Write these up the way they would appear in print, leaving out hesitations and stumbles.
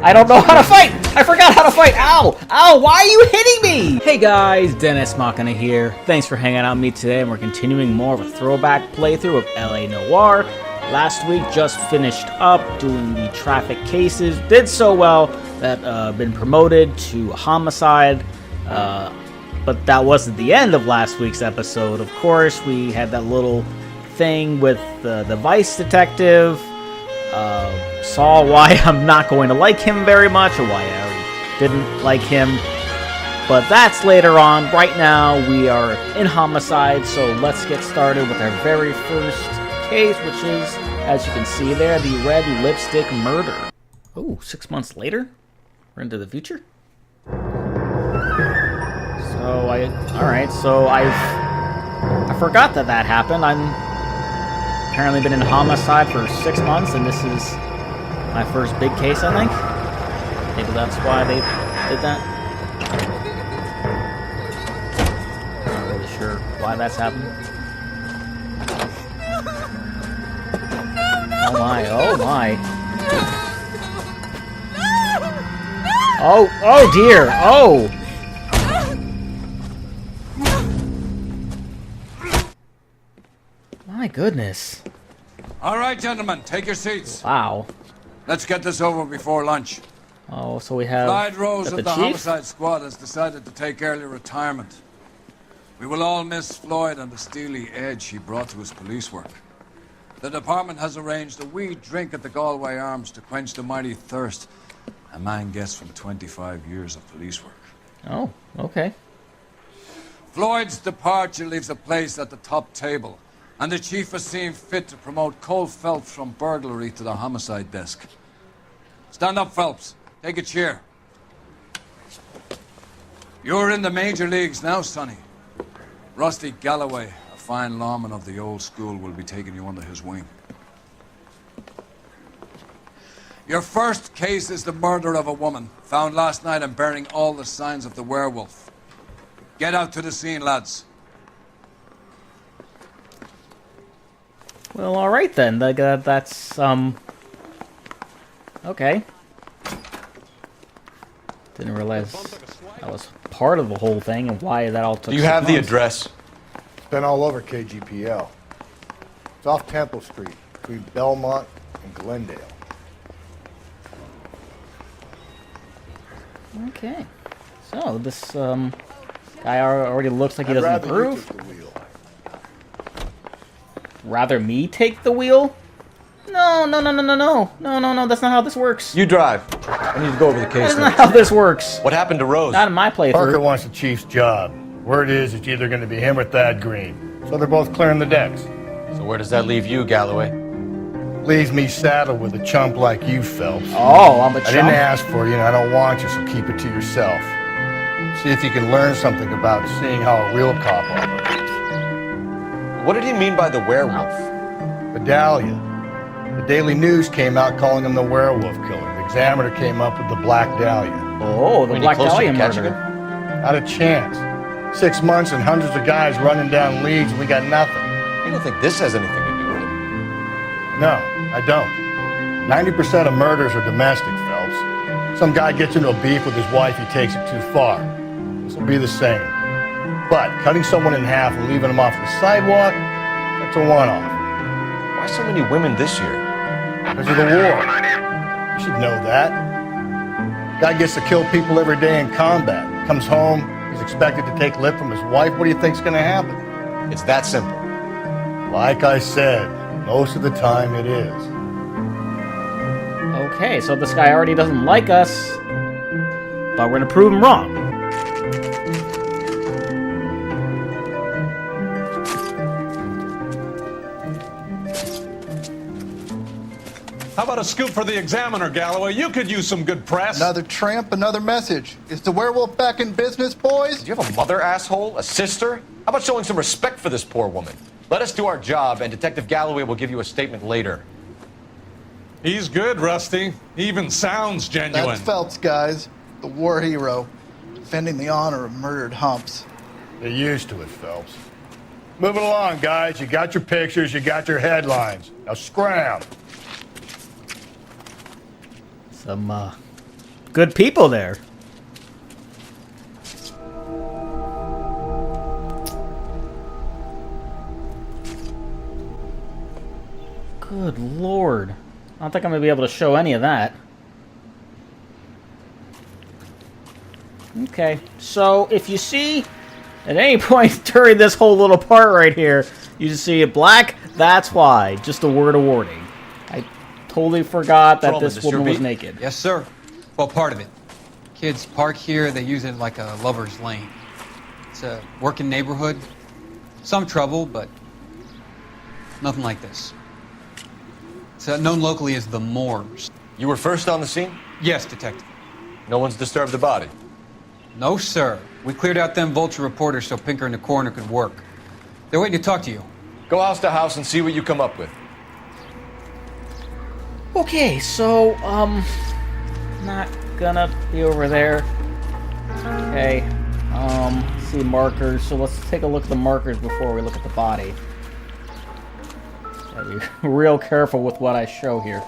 I don't know how to fight! I forgot how to fight! Ow! Ow! Why are you hitting me? Hey guys, Dennis Machina here. Thanks for hanging out with me today, and we're continuing more of a throwback playthrough of LA Noire. Last week, just finished up doing the traffic cases. Did so well that been promoted to homicide. But that wasn't the end of last week's episode. Of course, we had that little thing with the Vice detective. Saw why I'm not going to like him very much, or why I already didn't like him. But that's later on. Right now, we are in homicide, so let's get started with our very first case, which is, as you can see there, the red lipstick murder. Oh, 6 months later? We're into the future? So, I forgot that happened. I'm apparently been in homicide for 6 months, and this is my first big case, I think. Maybe that's why they did that. I'm not really sure why that's happened. Oh my, oh my. Oh dear, oh! My goodness. All right, gentlemen, take your seats. Wow. Let's get this over before lunch. Oh, so we have Clyde Rose of the chief? homicide squad has decided to take early retirement. We will all miss Floyd and the steely edge he brought to his police work. The department has arranged a wee drink at the Galway Arms to quench the mighty thirst a man gets from 25 years of police work. Oh, okay. Floyd's departure leaves a place at the top table, and the chief has seen fit to promote Cole Phelps from burglary to the homicide desk. Stand up, Phelps. Take a chair. You're in the major leagues now, Sonny. Rusty Galloway, a fine lawman of the old school, will be taking you under his wing. Your first case is the murder of a woman, found last night and bearing all the signs of the werewolf. Get out to the scene, lads. Well, alright then. That's, okay. Didn't realize that was part of the whole thing and why that all took Do you have the address? It's been all over KGPL. It's off Temple Street, between Belmont and Glendale. Okay. So, this, guy already looks like he doesn't approve. Rather me take the wheel? No, that's not how this works. You drive. I need to go over the case. That's not how this works. What happened to Rose? Not in my playthrough. Parker wants the chief's job. Word is it's either going to be him or Thad Green. So they're both clearing the decks. So where does that leave you, Galloway? Leaves me saddled with a chump like you, Phelps. Oh, I'm a chump. I didn't ask for you, and I don't want you, so keep it to yourself. See if you can learn something about seeing how a real cop operates. What did he mean by the werewolf? Medallion. The Daily News came out calling him the werewolf killer. The Examiner came up with the Black Dahlia. Oh, the Black Dahlia murder. Not a chance. 6 months and hundreds of guys running down leads, and we got nothing. You don't think this has anything to do with it? No, I don't. 90% of murders are domestic, Phelps. Some guy gets into a beef with his wife, he takes it too far. This will be the same. But cutting someone in half and leaving them off the sidewalk, that's a one-off. Why so many women this year? Because of the war. You should know that. Guy gets to kill people every day in combat. Comes home, he's expected to take lip from his wife. What do you think's going to happen? It's that simple. Like I said, most of the time it is. Okay, so this guy already doesn't like us, but we're going to prove him wrong. How about a scoop for the Examiner, Galloway? You could use some good press. Another tramp, another message. Is the werewolf back in business, boys? Do you have a mother, asshole? A sister? How about showing some respect for this poor woman? Let us do our job, and Detective Galloway will give you a statement later. He's good, Rusty. He even sounds genuine. That's Phelps, guys. The war hero. Defending the honor of murdered humps. They're used to it, Phelps. Moving along, guys. You got your pictures, you got your headlines. Now scram. Some good people there. Good lord. I don't think I'm going to be able to show any of that. Okay, so if you see at any point during this whole little part right here, you just see it black, that's why. Just a word of warning. I totally forgot that this woman was naked. Yes, sir. Well, part of it. Kids park here, they use it like a lover's lane. It's a working neighborhood. Some trouble, but nothing like this. It's known locally as the Moors. You were first on the scene? Yes, detective. No one's disturbed the body? No, sir. We cleared out them vulture reporters so Pinker and the coroner could work. They're waiting to talk to you. Go house to house and see what you come up with. Okay, so, not gonna be over there. Okay, see markers. So let's take a look at the markers before we look at the body. Gotta be real careful with what I show here.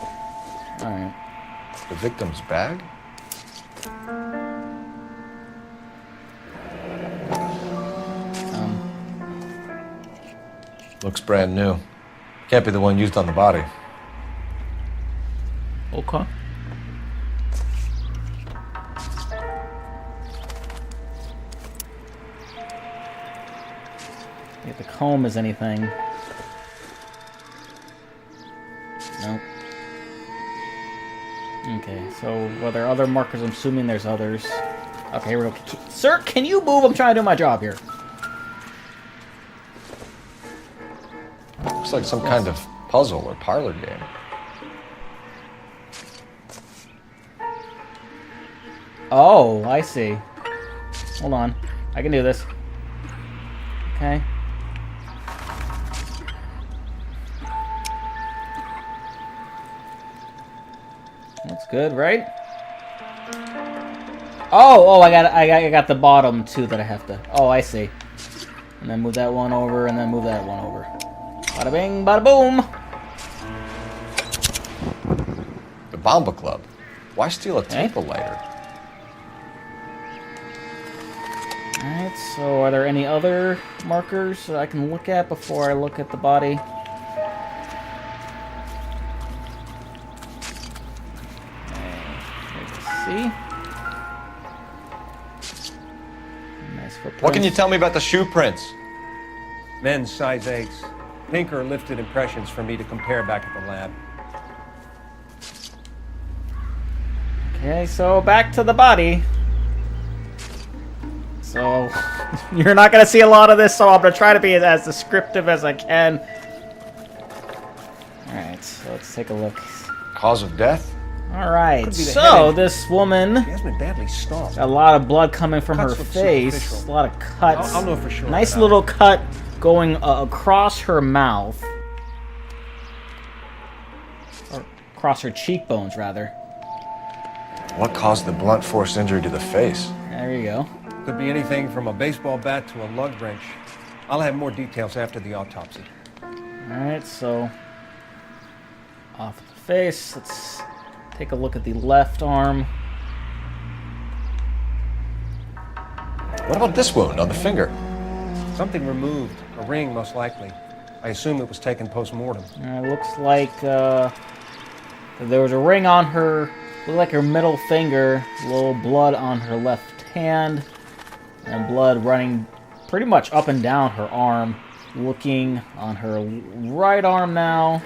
Alright. The victim's bag? Looks brand new. Can't be the one used on the body. Okay. If the comb is anything. Nope. Okay, so were there other markers? I'm assuming there's others. Okay, here we go. Sir, can you move? I'm trying to do my job here. Looks like some kind of puzzle or parlor game. Oh, I see. Hold on. I can do this. Okay. That's good, right? Oh, I got the bottom two that I have to. Oh, I see. And then move that one over, and then move that one over. Bada bing, bada boom. The Bomba Club. Why steal a table lighter? Alright, so are there any other markers that I can look at before I look at the body? See? Nice footprints. What can you tell me about the shoe prints? Men's size 8s. Pinker lifted impressions for me to compare back at the lab. Okay, so back to the body. So, you're not going to see a lot of this, so I'm going to try to be as descriptive as I can. Alright, so let's take a look. Cause of death? Alright, so this woman, She has been badly stomped. a lot of blood coming from Cuts her look face, superficial. a lot of cuts. I'll know for sure Nice about little it. cut going across her mouth. Or across her cheekbones, rather. What caused the blunt force injury to the face? There you go. Could be anything from a baseball bat to a lug wrench. I'll have more details after the autopsy. Alright, so off the face, let's take a look at the left arm. What about this wound on the finger? Something removed. A ring, most likely. I assume it was taken post-mortem. It looks like there was a ring on her, looked like her middle finger, a little blood on her left hand, and blood running pretty much up and down her arm. Looking on her right arm now.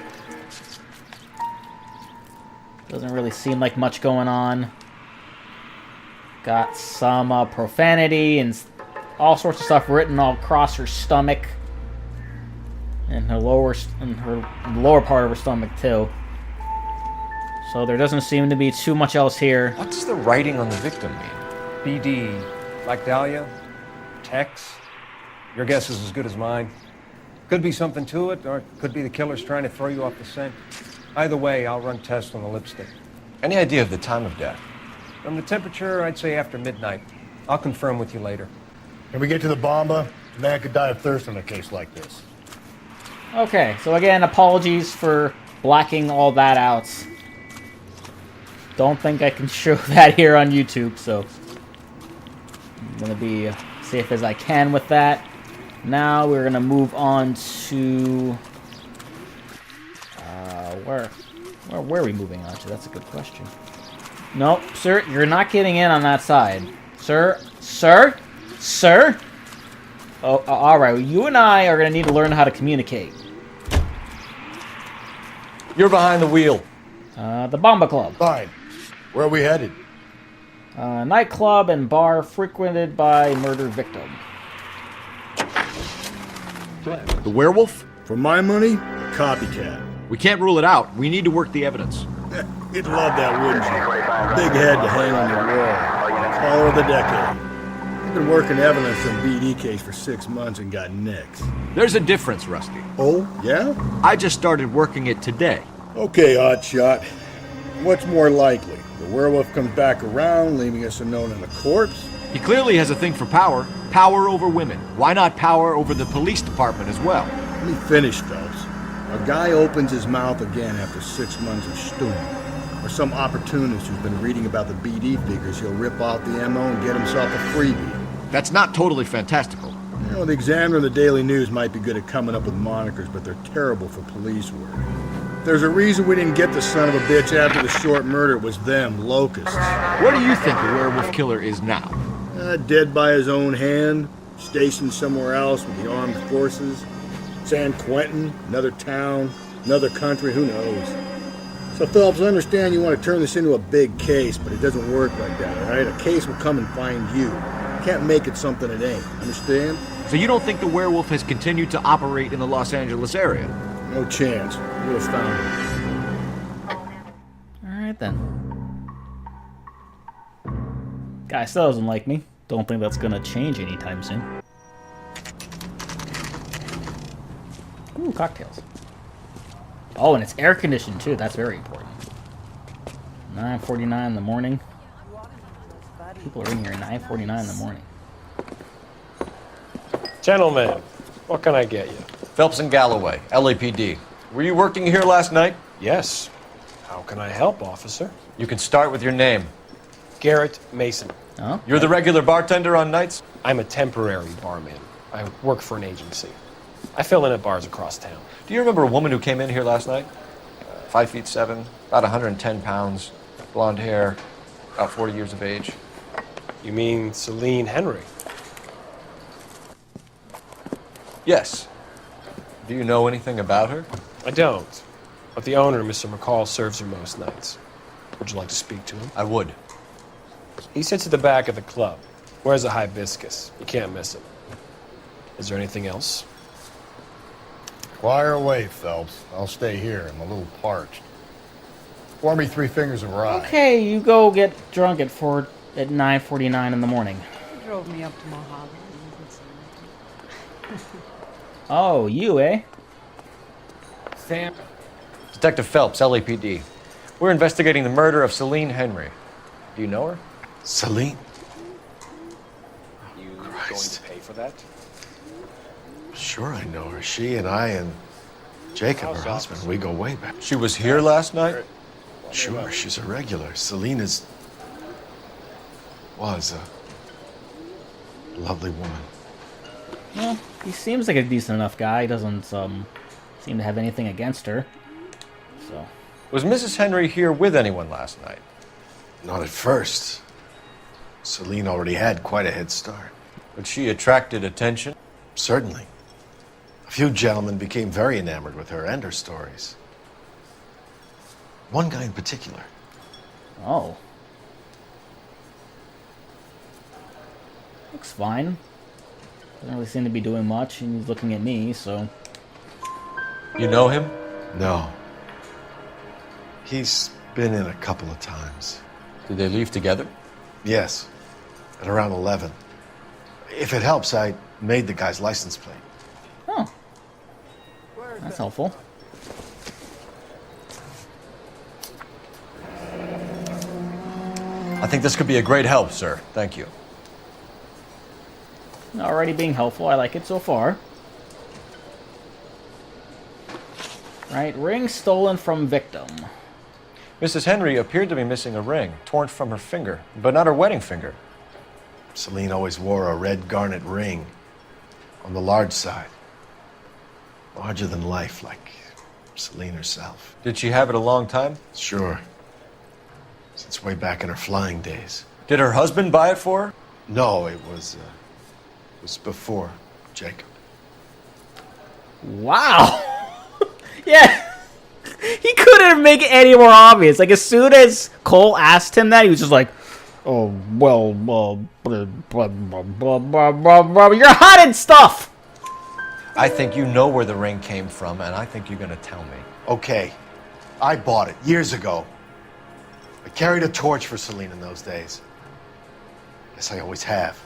Doesn't really seem like much going on. Got some profanity and all sorts of stuff written all across her stomach. And her lower part of her stomach too. So there doesn't seem to be too much else here. What does the writing on the victim mean? BD. Like Dahlia? Tex? Your guess is as good as mine. Could be something to it, or it could be the killer's trying to throw you off the scent. Either way, I'll run tests on the lipstick. Any idea of the time of death? From the temperature, I'd say after midnight. I'll confirm with you later. When we get to the Bomba, a man could die of thirst in a case like this. Okay, so again, apologies for blacking all that out. don't think I can show that here on YouTube, so I'm gonna be safe as I can with that. Now we're gonna move on to where are we moving on to? That's a good question. Nope, sir, you're not getting in on that side, sir. Oh, all right. Well, you and I are gonna need to learn how to communicate. You're behind the wheel. The Bomba Club. Fine. Where are we headed? Nightclub and bar frequented by murder victim. The werewolf? For my money, a copycat. We can't rule it out. We need to work the evidence. You'd love that, wouldn't you? Big head to hang on your wall. Caller of the decade. I've been working evidence on BD case for 6 months and got nicks. There's a difference, Rusty. Oh, yeah? I just started working it today. Okay, Oddshot. What's more likely? The werewolf comes back around, leaving us unknown in a corpse? He clearly has a thing for power. Power over women. Why not power over the police department as well? Let me finish, Phelps. A guy opens his mouth again after 6 months of stewing. Or some opportunist who's been reading about the BD figures, he'll rip off the MO and get himself a freebie. That's not totally fantastical. You know, the Examiner and the Daily News might be good at coming up with monikers, but they're terrible for police work. There's a reason we didn't get the son of a bitch after the short murder. It was them, locusts. Where do you think the werewolf killer is now? Dead by his own hand, stationed somewhere else with the armed forces. San Quentin, another town, another country, who knows? So, Phelps, I understand you want to turn this into a big case, but it doesn't work like that, all right? A case will come and find you. You can't make it something it ain't, understand? So you don't think the werewolf has continued to operate in the Los Angeles area? No chance. You would have found him. Alright then. Guy still doesn't like me. Don't think that's gonna change anytime soon. Ooh, cocktails. Oh, and it's air conditioned too. That's very important. 9:49 in the morning. People are in here at 9:49 in the morning. Gentlemen, what can I get you? Phelps and Galloway, LAPD. Were you working here last night? Yes. How can I help, officer? You can start with your name. Garrett Mason. Oh? You're the regular bartender on nights? I'm a temporary barman. I work for an agency. I fill in at bars across town. Do you remember a woman who came in here last night? 5'7", about 110 pounds, blonde hair, about 40 years of age. You mean Celine Henry? Yes. Do you know anything about her? I don't. But the owner, Mr. McCall, serves her most nights. Would you like to speak to him? I would. He sits at the back of the club. Wears a hibiscus. You can't miss him. Is there anything else? Fire away, Phelps. I'll stay here. I'm a little parched. Pour me 3 fingers of rye. Okay, you go get drunk at 9:49 in the morning. Drove me up to Mojave. Oh, you, eh? Sam. Detective Phelps, LAPD. We're investigating the murder of Celine Henry. Do you know her? Celine? You going to pay for that? Sure, I know her. She and I and Jacob, her husband, we go way back. She was here last night? Sure, she's a regular. Celine was a lovely woman. Well, he seems like a decent enough guy. He doesn't seem to have anything against her. So. Was Mrs. Henry here with anyone last night? Not at first. Celine already had quite a head start. But she attracted attention? Certainly. A few gentlemen became very enamored with her and her stories. One guy in particular. Oh. Looks fine. Doesn't really seem to be doing much, and he's looking at me, so... You know him? No. He's been in a couple of times. Did they leave together? Yes. At around 11. If it helps, I made the guy's license plate. Oh. That's helpful. I think this could be a great help, sir. Thank you. Already being helpful. I like it so far. Right, ring stolen from victim. Mrs. Henry appeared to be missing a ring, torn from her finger, but not her wedding finger. Celine always wore a red garnet ring on the large side. Larger than life, like Celine herself. Did she have it a long time? Sure. Since way back in her flying days. Did her husband buy it for her? No, it was before Jacob. Wow. Yeah. He couldn't make it any more obvious. Like, as soon as Cole asked him that, he was just like, oh, well, you're hiding stuff. I think you know where the ring came from, and I think you're going to tell me. Okay, I bought it years ago. I carried a torch for Celine in those days. Guess I always have.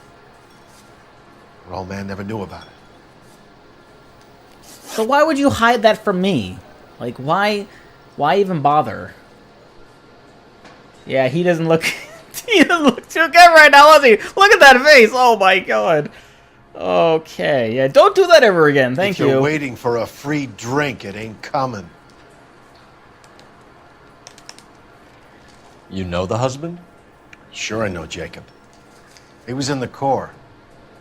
Her old man never knew about it. So why would you hide that from me? Like, why even bother? Yeah, he doesn't look... he doesn't look too good right now, does he? Look at that face! Oh my god. Okay, yeah, don't do that ever again. Thank you. If you're waiting for a free drink, it ain't coming. You know the husband? Sure I know Jacob. He was in the Corps.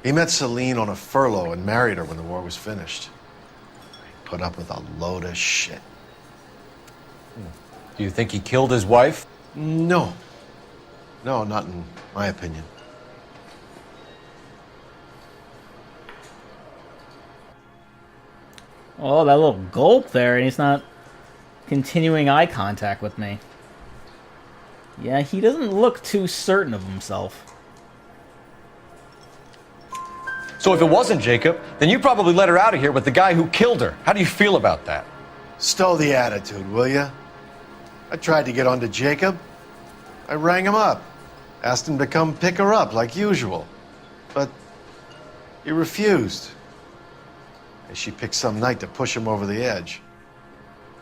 He met Celine on a furlough and married her when the war was finished. He put up with a load of shit. Do you think he killed his wife? No. No, not in my opinion. Oh, that little gulp there, and he's not continuing eye contact with me. Yeah, he doesn't look too certain of himself. So if it wasn't Jacob, then you probably let her out of here with the guy who killed her. How do you feel about that? Stow the attitude, will ya? I tried to get onto Jacob. I rang him up. Asked him to come pick her up, like usual. But he refused. And she picked some night to push him over the edge.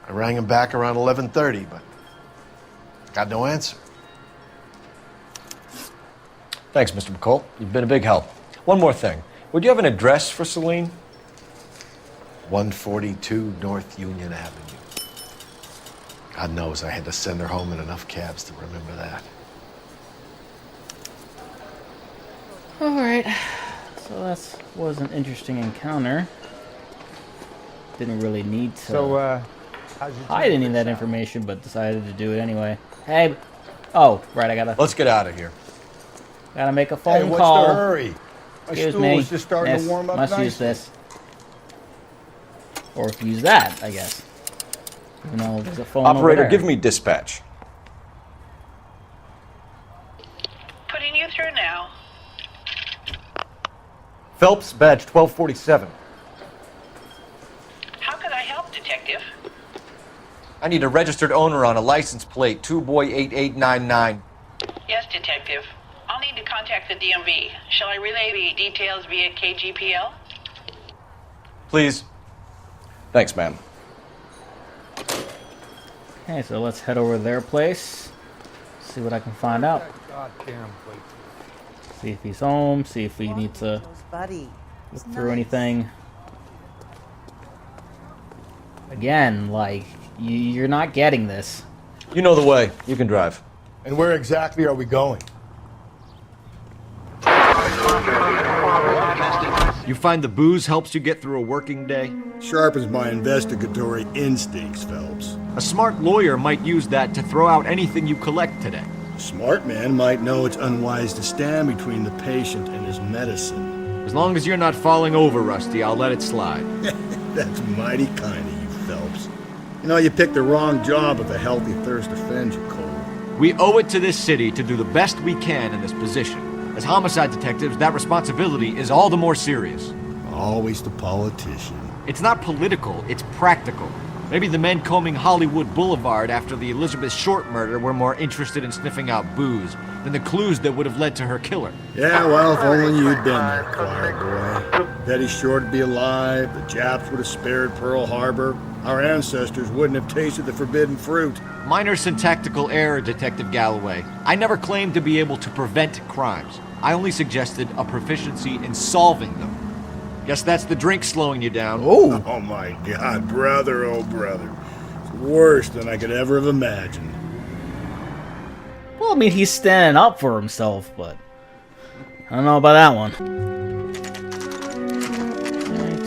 I rang him back around 11:30, but got no answer. Thanks, Mr. McCall. You've been a big help. One more thing. Would you have an address for Celine? 142 North Union Avenue. God knows I had to send her home in enough cabs to remember that. Alright, so that was an interesting encounter. Didn't really need to hide any of that information, but decided to do it anyway. Hey, oh, right, I gotta... Let's get out of here. Gotta make a phone Hey, what's call. the hurry? My Excuse stool me. is just starting Yes, to warm up must nicely. use this. Or if you use that, I guess. Even though there's a phone Operator, over there. give me dispatch. Putting you through now. Phelps, badge 1247. How can I help, Detective? I need a registered owner on a license plate, 2boy8899. Yes, Detective. I'll need to contact the DMV. Shall I relay the details via KGPL? Please. Thanks, ma'am. Okay, so let's head over to their place. See what I can find out. See if he's home, see if we need to look through anything. Again, like, you're not getting this. You know the way. You can drive. And where exactly are we going? You find the booze helps you get through a working day? Sharpens my investigatory instincts, Phelps. A smart lawyer might use that to throw out anything you collect today. A smart man might know it's unwise to stand between the patient and his medicine. As long as you're not falling over, Rusty, I'll let it slide. That's mighty kind of you, Phelps. You know, you picked the wrong job if a healthy thirst offends you, Cole. We owe it to this city to do the best we can in this position. As homicide detectives, that responsibility is all the more serious. Always the politician. It's not political, it's practical. Maybe the men combing Hollywood Boulevard after the Elizabeth Short murder were more interested in sniffing out booze than the clues that would have led to her killer. Yeah, well, if only you'd been there, choir boy. Betty Short would be alive, the Japs would have spared Pearl Harbor, our ancestors wouldn't have tasted the forbidden fruit. Minor syntactical error, Detective Galloway. I never claimed to be able to prevent crimes. I only suggested a proficiency in solving them. Guess that's the drink slowing you down. Oh my God, brother, oh brother. It's worse than I could ever have imagined. Well, I mean, he's standing up for himself, but I don't know about that one.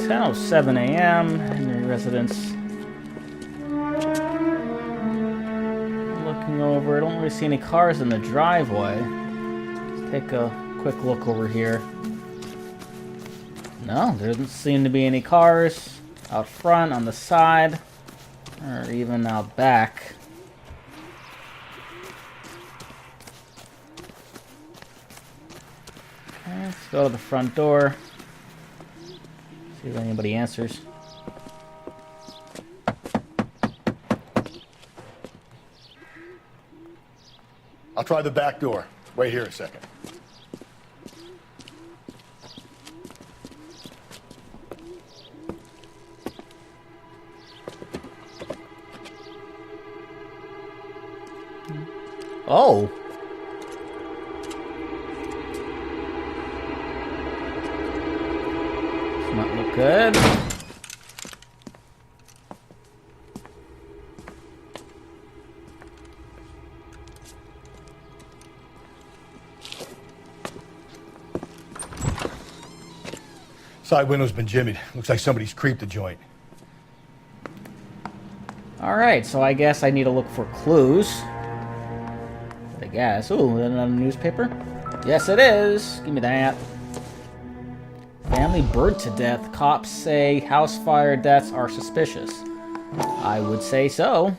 10:07 a.m. in your residence. Looking over, I don't really see any cars in the driveway. Let's take a quick look over here. No, there doesn't seem to be any cars out front, on the side, or even out back. Okay, let's go to the front door. See if anybody answers. I'll try the back door. Wait here a second. Oh. Does not look good. Side window's been jimmied. Looks like somebody's creeped the joint. Alright, so I guess I need to look for clues. I guess. Ooh, another newspaper? Yes, it is. Give me that. Family burned to death. Cops say house fire deaths are suspicious. I would say so.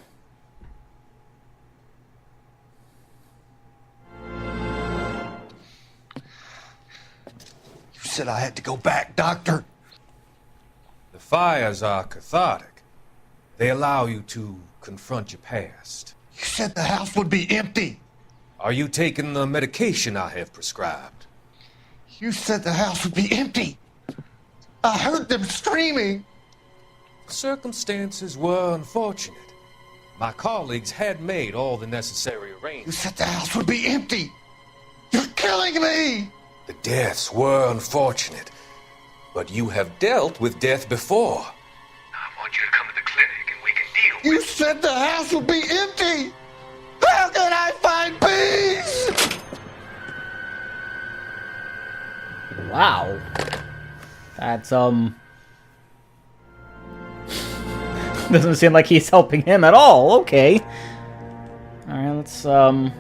You said I had to go back, Doctor. The fires are cathartic. They allow you to confront your past. You said the house would be empty. Are you taking the medication I have prescribed? You said the house would be empty. I heard them screaming. Circumstances were unfortunate. My colleagues had made all the necessary You arrangements. said the house would be empty. You're killing me. The deaths were unfortunate, but you have dealt with death before. I want you to come to the clinic and we can deal You said the house would be empty. How can I find peace? Wow. That's, doesn't seem like he's helping him at all. Okay. Alright, let's, 5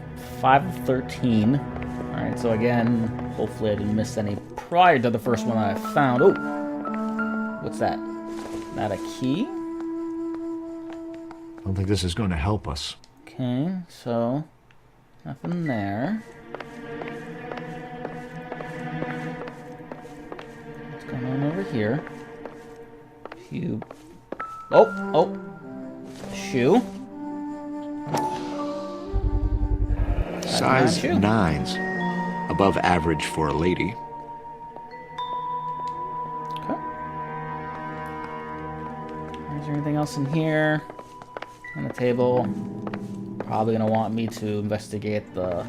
of 13. Alright, so again, hopefully I didn't miss any prior to the first one that I found. Oh! What's that? Is that a key? I don't think this is going to help us. Okay, so nothing there. What's going on over here? Few. Oh! Shoe. Size shoe. 9s. Above average for a lady. Okay. Is there anything else in here? On the table. Probably gonna want me to investigate the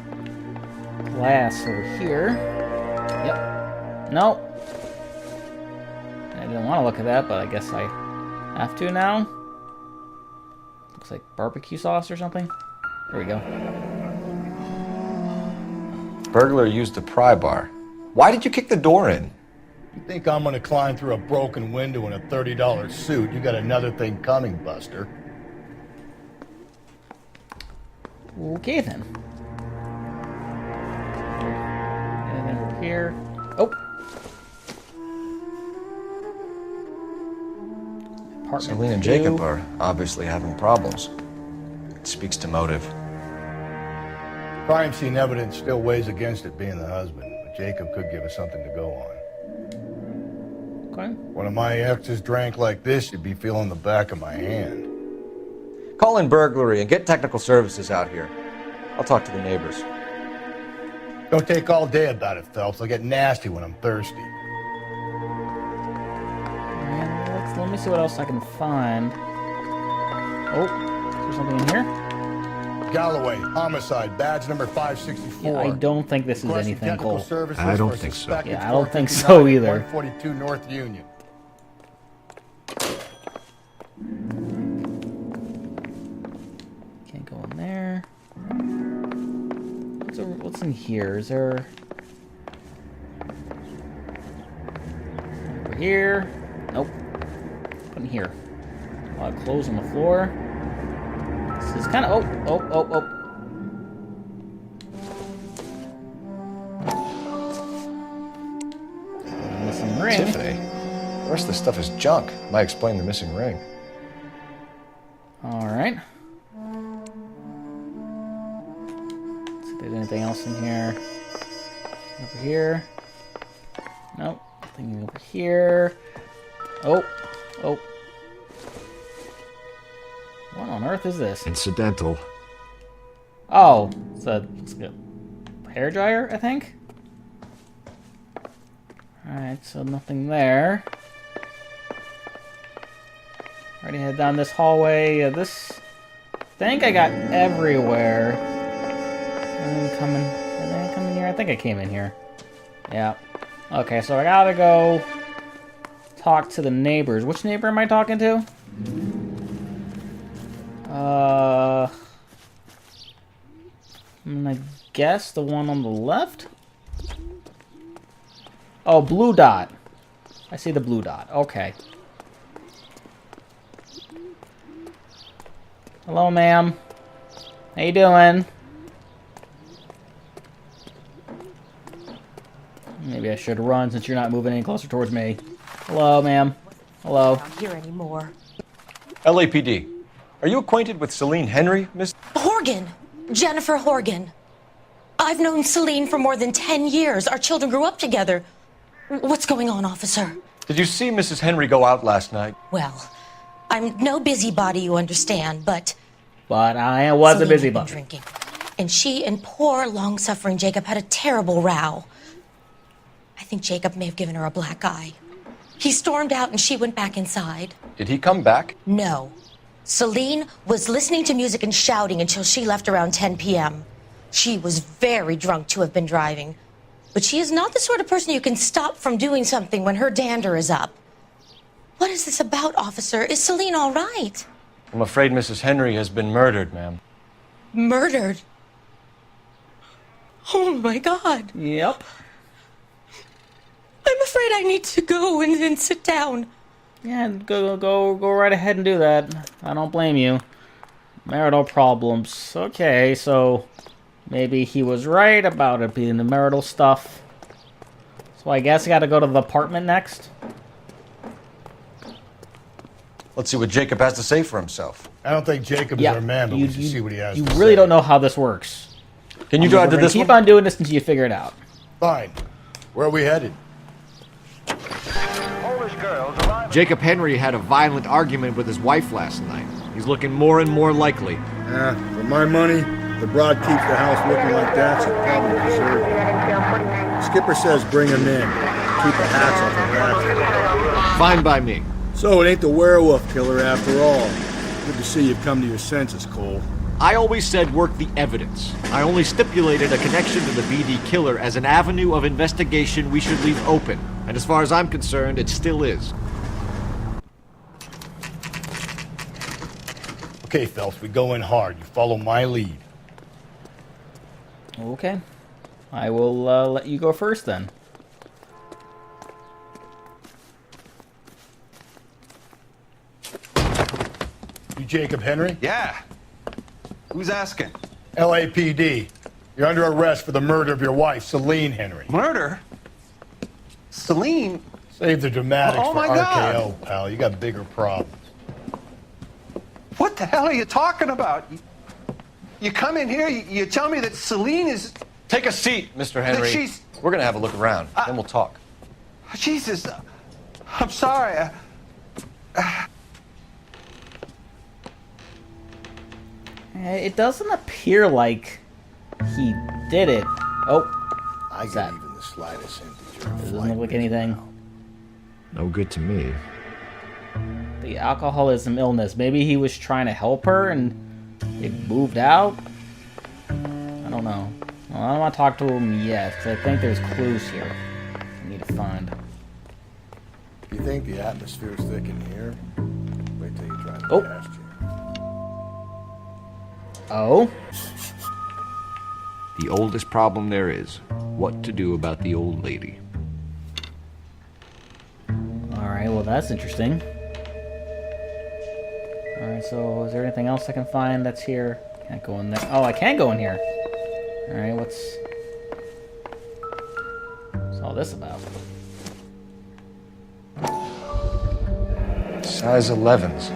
glass over here. Yep. Nope. I didn't want to look at that, but I guess I have to now. Looks like barbecue sauce or something. There we go. Burglar used a pry bar. Why did you kick the door in? You think I'm gonna climb through a broken window in a $30 suit? You got another thing coming, Buster. Okay then. Anything over here? Oh. Celine and Jacob are obviously having problems. It speaks to motive. Crime scene evidence still weighs against it being the husband, but Jacob could give us something to go on. Okay. One of my exes drank like this, you'd be feeling the back of my hand. Call in burglary and get technical services out here. I'll talk to the neighbors. Don't take all day about it, Phelps. I'll get nasty when I'm thirsty. And let me see what else I can find. Oh, is there something in here? Galloway, homicide, badge number 564. Yeah, I don't think this is anything, Cole. I don't think so. Yeah, I don't think so either. 142 North Union. Can't go in there. What's in here? Is there... Over here? Nope. What in here? A lot of clothes on the floor. This is kind of... Oh. Missing ring. Tiffany. The rest of the stuff is junk. Might explain the missing ring. Alright. See if there's anything else in here. Over here. Nope. Nothing over here. Oh. What on earth is this? Incidental. Oh, it's a hair dryer, I think. Alright, so nothing there. Already head down this hallway. This... I think I got everywhere. I didn't come in here? I think I came in here. Yeah. Okay, so I gotta go talk to the neighbors. Which neighbor am I talking to? I guess the one on the left? Oh, blue dot. I see the blue dot. Okay. Hello, ma'am. How you doing? Maybe I should run since you're not moving any closer towards me. Hello, ma'am. Hello. Not here anymore. LAPD. Are you acquainted with Celine Henry, Miss? Horgan! Jennifer Horgan. I've known Celine for more than 10 years. Our children grew up together. What's going on, officer? Did you see Mrs. Henry go out last night? Well, I'm no busybody, you understand, but... But I was a Celine had been busybody. drinking. And she and poor, long-suffering Jacob had a terrible row. I think Jacob may have given her a black eye. He stormed out and she went back inside. Did he come back? No. Celine was listening to music and shouting until she left around 10 p.m. She was very drunk to have been driving. But she is not the sort of person you can stop from doing something when her dander is up. What is this about, officer? Is Celine all right? I'm afraid Mrs. Henry has been murdered, ma'am. Murdered? Oh, my God. Yep. I'm afraid I need to go and sit down. Yeah, go right ahead and do that. I don't blame you. Marital problems. Okay, so maybe he was right about it being the marital stuff. So I guess I gotta go to the apartment next. Let's see what Jacob has to say for himself. I don't think Jacob is our man, but we should see what he has You to really say. don't know how this works. Can you drive to this Keep one? on doing this until you figure it out. Fine. Where are we headed? Jacob Henry had a violent argument with his wife last night. He's looking more and more likely. For my money, the broad keeps the house looking like that, so probably deserve it. Skipper says bring him in. Keep the hats off the rats. Fine by me. So it ain't the werewolf killer after all. Good to see you've come to your senses, Cole. I always said work the evidence. I only stipulated a connection to the BD killer as an avenue of investigation we should leave open. And as far as I'm concerned, it still is. Okay, Phelps, we go in hard. You follow my lead. Okay. I will let you go first then. You Jacob Henry? Yeah. Who's asking? LAPD. You're under arrest for the murder of your wife, Celine Henry. Murder? Celine? Save the dramatics Oh, for my RKO, God. pal. You got bigger problems. What the hell are you talking about? You come in here, you tell me that Celine is... Take a seat, Mr. Henry. she's- We're gonna have a look around, then we'll talk. Jesus, I'm sorry. It doesn't appear like he did it. Oh. I got even the slightest hint that you're Doesn't look like anything. No good to me. The alcoholism illness. Maybe he was trying to help her and it moved out? I don't know. Well, I don't want to talk to him yet, because I think there's clues here I need to find. You think the atmosphere's thick in here? Wait till you drive Oh. past you. Oh? The oldest problem there is, what to do about the old lady. Alright, well that's interesting. Alright, so is there anything else I can find that's here? Can't go in there. Oh, I can go in here. Alright, what's all this about? Size 11s.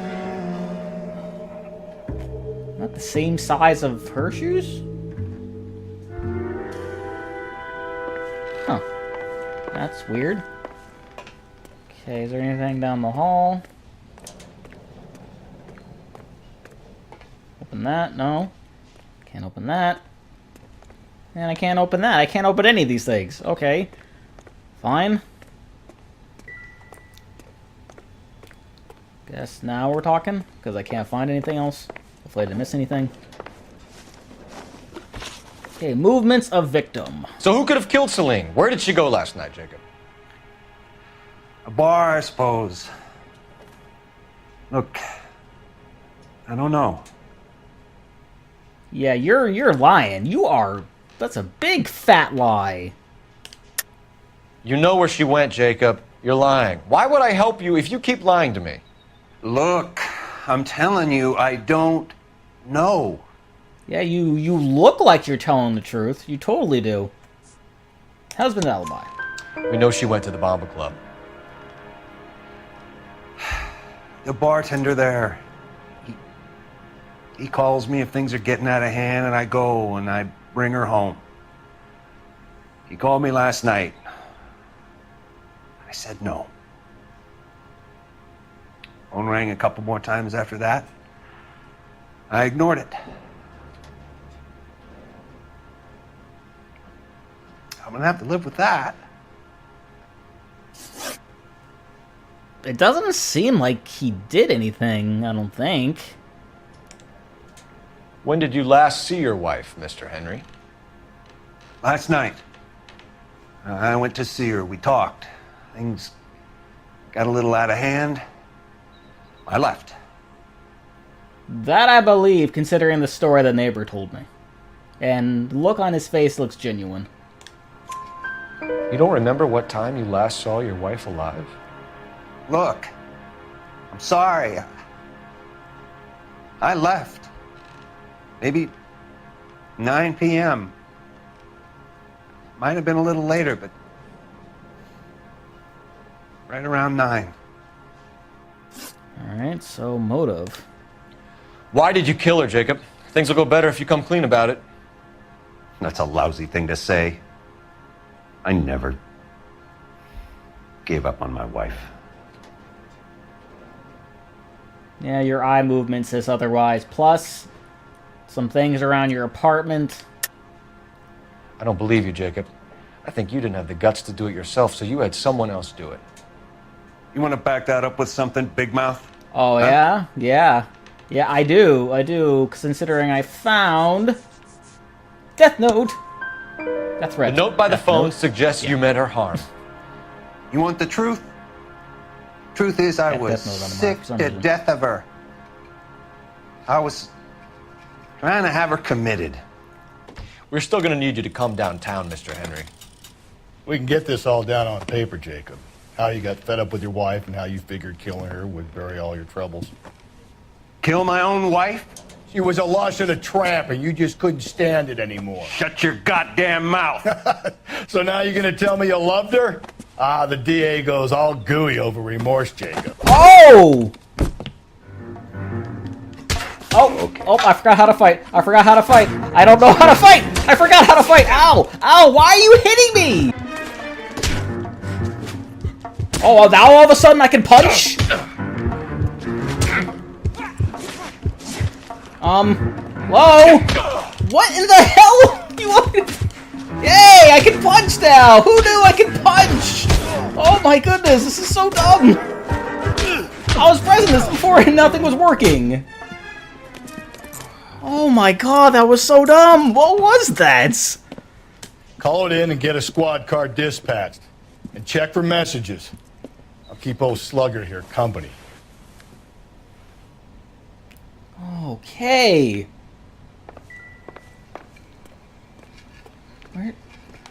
Not the same size of her shoes? Huh. That's weird. Okay, is there anything down the hall? Open that? No. Can't open that. And I can't open that. I can't open any of these things. Okay. Fine. Guess now we're talking, because I can't find anything else. Hopefully I didn't miss anything. Okay, movements of victim. So who could have killed Celine? Where did she go last night, Jacob? A bar, I suppose. Look, I don't know. Yeah, you're lying. You are. That's a big fat lie. You know where she went, Jacob. You're lying. Why would I help you if you keep lying to me? Look, I'm telling you, I don't know. Yeah, you look like you're telling the truth. You totally do. Husband alibi. We know she went to the Bomba Club. The bartender there, he calls me if things are getting out of hand, and I go and I bring her home. He called me last night. I said no. Phone rang a couple more times after that. I ignored it. I'm gonna have to live with that. It doesn't seem like he did anything, I don't think. When did you last see your wife, Mr. Henry? Last night. I went to see her. We talked. Things got a little out of hand. I left. That I believe, considering the story the neighbor told me. And the look on his face looks genuine. You don't remember what time you last saw your wife alive? Look, I'm sorry. I left. Maybe 9 p.m. Might have been a little later, but right around 9. Alright, so motive. Why did you kill her, Jacob? Things will go better if you come clean about it. That's a lousy thing to say. I never gave up on my wife. Yeah, your eye movement says otherwise. Plus, some things around your apartment. I don't believe you, Jacob. I think you didn't have the guts to do it yourself, so you had someone else do it. You want to back that up with something, Big Mouth? Oh, huh? Yeah? Yeah. Yeah, I do, considering I found... Death Note! Death threat. The note by the phone note suggests you meant her harm. You want the truth? Truth is, I was sick to death of her. I was trying to have her committed. We're still going to need you to come downtown, Mr. Henry. We can get this all down on paper, Jacob. How you got fed up with your wife and how you figured killing her would bury all your troubles. Kill my own wife? She was a lush and a tramp, and you just couldn't stand it anymore. Shut your goddamn mouth. So now you're going to tell me you loved her? Ah, the DA goes all gooey over remorse, Jacob. Oh! Oh, I forgot how to fight. I don't know how to fight. I forgot how to fight. Ow! Ow, why are you hitting me? Oh, now all of a sudden I can punch? Hello? What in the hell? You want me to... Yay, I can punch now! Who knew I could punch? Oh my goodness, this is so dumb! I was pressing this before and nothing was working. Oh my god, that was so dumb! What was that? Call it in and get a squad car dispatched. And check for messages. I'll keep old Slugger here company. Okay.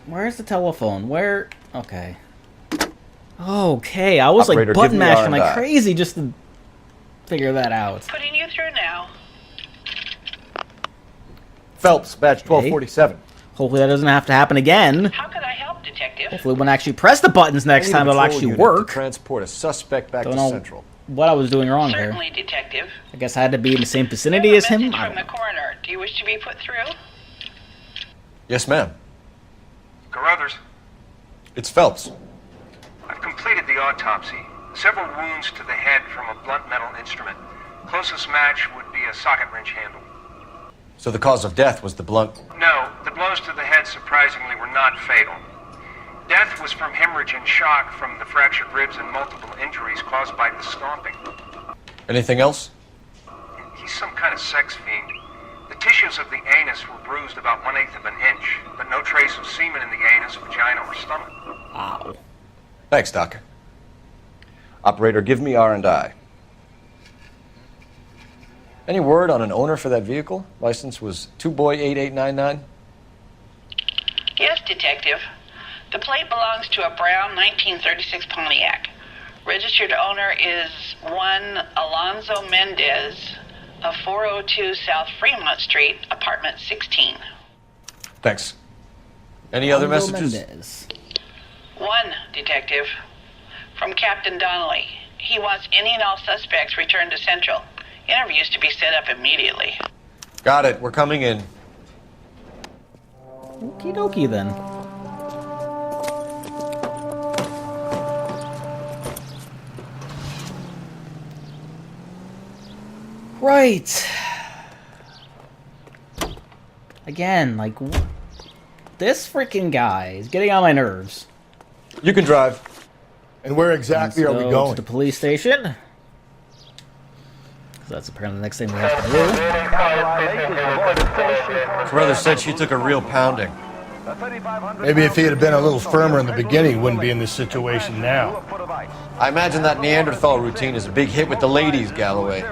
Where's the telephone? Where? Okay. Okay, I was Operator, like button give me mashing like R&I. crazy just to figure that out. Putting you through now. Phelps, badge 1247. Hopefully that doesn't have to happen again. How could I help, Detective? Hopefully when I actually press the buttons next time it'll actually work. To transport a suspect back Don't to know Central. what I was doing wrong here. Certainly, Detective. I guess I had to be in the same vicinity as him. Message I from don't the know. coroner. Do you wish to be put through? Yes, ma'am. Carruthers, It's Phelps. I've completed the autopsy. Several wounds to the head from a blunt metal instrument. Closest match would be a socket wrench handle. So the cause of death was the blunt. No, the blows to the head surprisingly were not fatal. Death was from hemorrhage and shock from the fractured ribs and multiple injuries caused by the stomping. Anything else? He's some kind of sex fiend. The tissues of the anus were bruised about 1/8 of an inch, but no trace of semen in the anus, vagina, or stomach. Ow. Thanks, Doc. Operator, give me R&I. Any word on an owner for that vehicle? License was 2boy8899. Yes, Detective. The plate belongs to a brown 1936 Pontiac. Registered owner is one Alonzo Mendez of 402 South Fremont Street, apartment 16. Thanks. Any other Alonzo messages? Mendez. One, Detective. From Captain Donnelly. He wants any and all suspects returned to Central. Interviews to be set up immediately. Got it. We're coming in. Okie dokie then. Right. Again, like, this freaking guy is getting on my nerves. You can drive. And where exactly Let's are we go going? to the police station. 'Cause that's apparently the next thing we have to do. Carruthers said she took a real pounding. Maybe if he had been a little firmer in the beginning, he wouldn't be in this situation now. I imagine that Neanderthal routine is a big hit with the ladies, Galloway.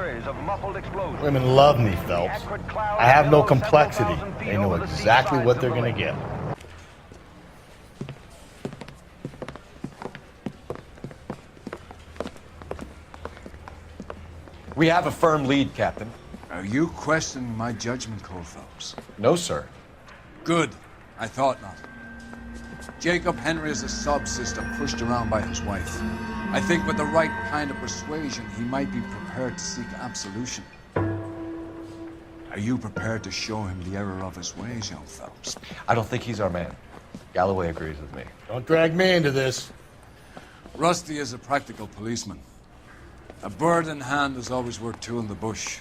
Women love me, Phelps. I have no complexity. They know exactly what they're going to get. We have a firm lead, Captain. Are you questioning my judgment call, Phelps? No, sir. Good. I thought not. Jacob Henry is a sub-sister pushed around by his wife. I think with the right kind of persuasion, he might be prepared to seek absolution. Are you prepared to show him the error of his ways, young Phelps? I don't think he's our man. Galloway agrees with me. Don't drag me into this. Rusty is a practical policeman. A bird in hand is always worth two in the bush.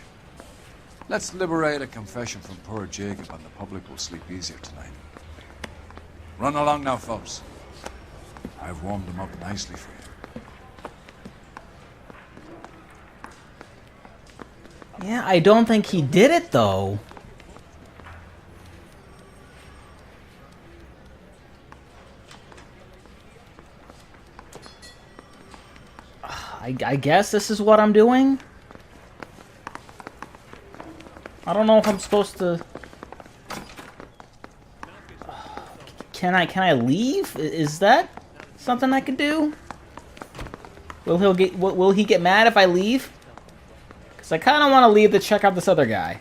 Let's liberate a confession from poor Jacob and the public will sleep easier tonight. Run along now, Phelps. I've warmed them up nicely for you. Yeah, I don't think he did it, though. I guess this is what I'm doing? I don't know if I'm supposed to... Can I leave? Is that something I could do? Will he get mad if I leave? Because I kind of want to leave to check out this other guy.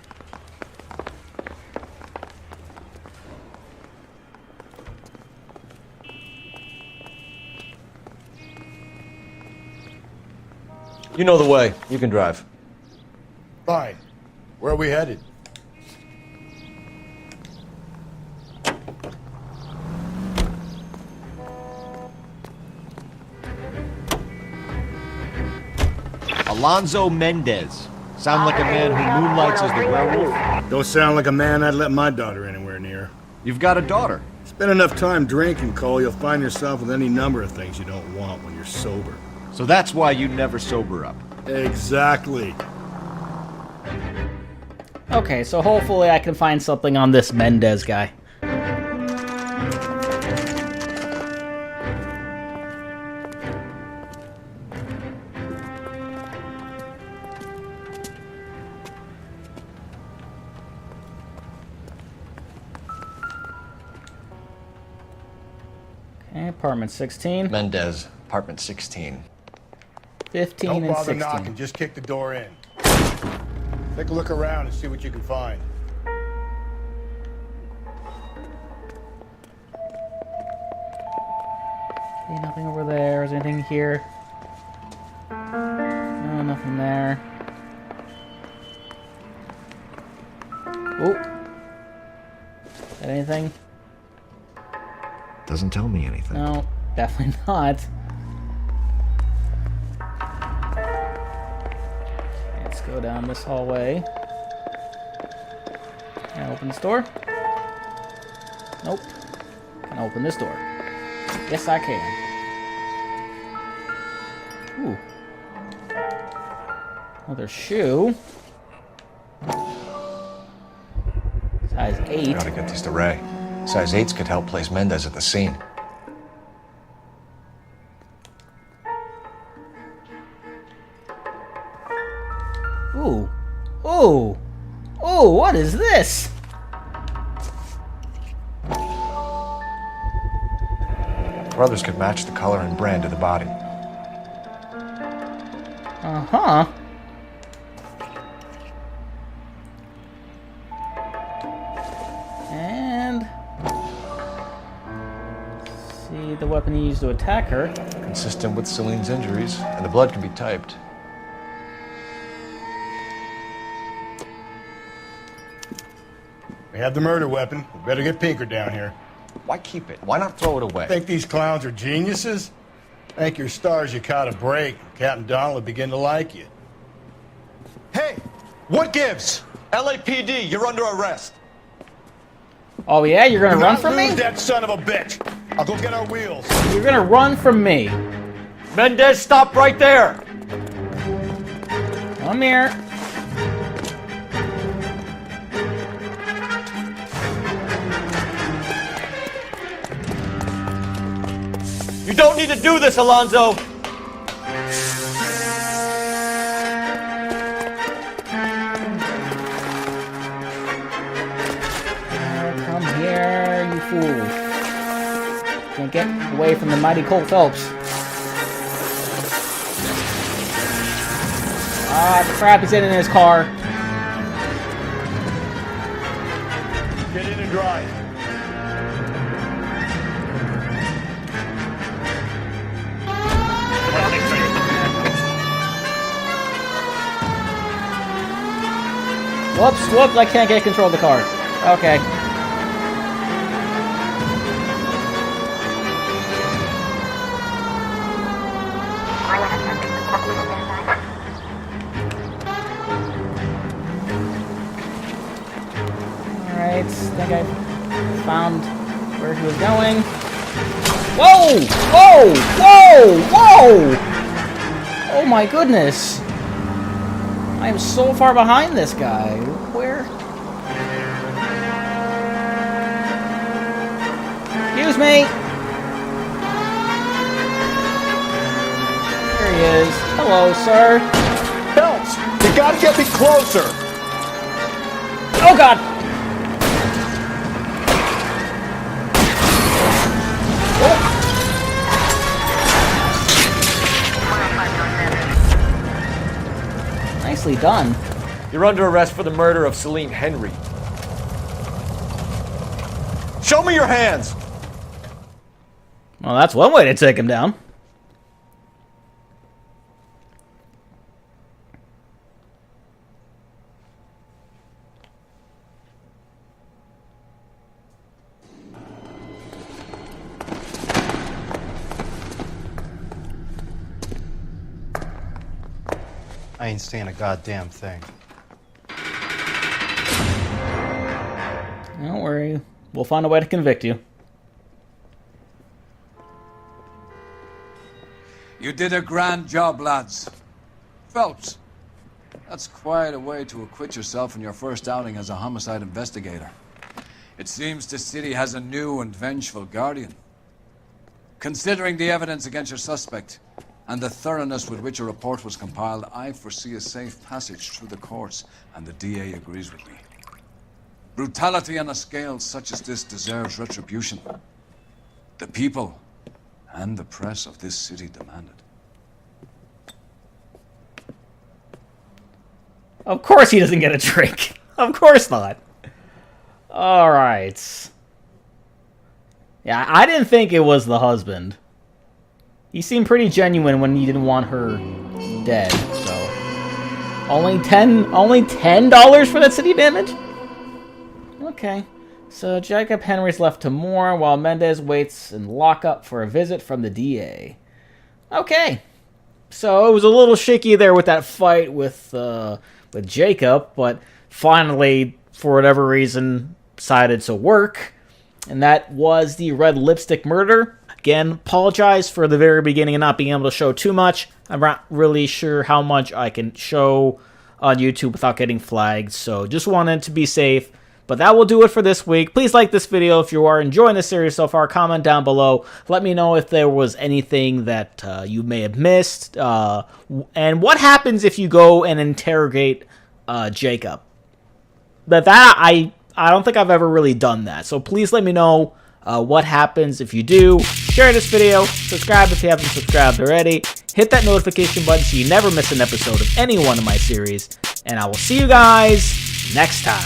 You know the way. You can drive. Fine. Where are we headed? Alonzo Mendez. Sound like a man who moonlights as the werewolf? Don't sound like a man I'd let my daughter anywhere near. You've got a daughter. Spend enough time drinking, Cole, you'll find yourself with any number of things you don't want when you're sober. So that's why you never sober up. Exactly. Okay, so hopefully I can find something on this Mendez guy. Okay, apartment 16. Mendez, apartment 16. 15 Don't and bother 16. knocking, just kick the door in. Take a look around and see what you can find. Okay, nothing over there. Is there anything here? No, nothing there. Oh. Is that anything? Doesn't tell me anything. No, definitely not. Let's go down this hallway. Can I open this door? Nope. Can I open this door? Yes, I can. Ooh. Another shoe. Size 8. We gotta get these to Ray. Size 8s could help place Mendez at the scene. Ooh. Ooh. Ooh, what is this? Brothers could match the color and brand of the body. Uh-huh. And... see the weapon he used to attack her. Consistent with Celine's injuries, and the blood can be typed. We have the murder weapon. We better get Pinker down here. Why keep it? Why not throw it away? Think these clowns are geniuses? Thank your stars you caught a break. Captain Donald will begin to like you. Hey, what gives? LAPD, you're under arrest. Oh yeah, you're gonna Do run not from me? lose that son of a bitch. I'll go get our wheels. You're gonna run from me. Mendez, stop right there! Come here. You don't need to do this, Alonzo! Come here, you fool. Can't get away from the mighty Cole Phelps. Ah, crap, he's in his car. Get in and drive. Whoops, whoops, I can't get control of the car. Okay. Alright, I think I found where he was going. Whoa! Whoa! Whoa! Whoa! Oh my goodness! I am so far behind this guy. Where? Excuse me! There he is. Hello, sir. Phelps, you gotta get me closer. Oh god! Nicely done. You're under arrest for the murder of Celine Henry. Show me your hands! Well, that's one way to take him down. I ain't saying a goddamn thing. Don't worry. We'll find a way to convict you. You did a grand job, lads. Phelps, that's quite a way to acquit yourself in your first outing as a homicide investigator. It seems the city has a new and vengeful guardian. Considering the evidence against your suspect, and the thoroughness with which a report was compiled, I foresee a safe passage through the courts, and the DA agrees with me. Brutality on a scale such as this deserves retribution. The people and the press of this city demanded. Of course he doesn't get a drink. Of course not. Alright. Yeah, I didn't think it was the husband. He seemed pretty genuine when he didn't want her dead, so... Only $10 for that city damage? Okay. So Jacob Henry's left to mourn while Mendez waits in lockup for a visit from the DA. Okay. So it was a little shaky there with that fight with Jacob, but finally, for whatever reason, decided to work. And that was the red lipstick murder. Again, apologize for the very beginning and not being able to show too much. I'm not really sure how much I can show on YouTube without getting flagged, so just wanted to be safe. But that will do it for this week. Please like this video if you are enjoying the series so far. Comment down below. Let me know if there was anything that you may have missed. And what happens if you go and interrogate Jacob? I don't think I've ever really done that. So please let me know what happens if you do. Share this video. Subscribe if you haven't subscribed already. Hit that notification button so you never miss an episode of any one of my series. And I will see you guys next time.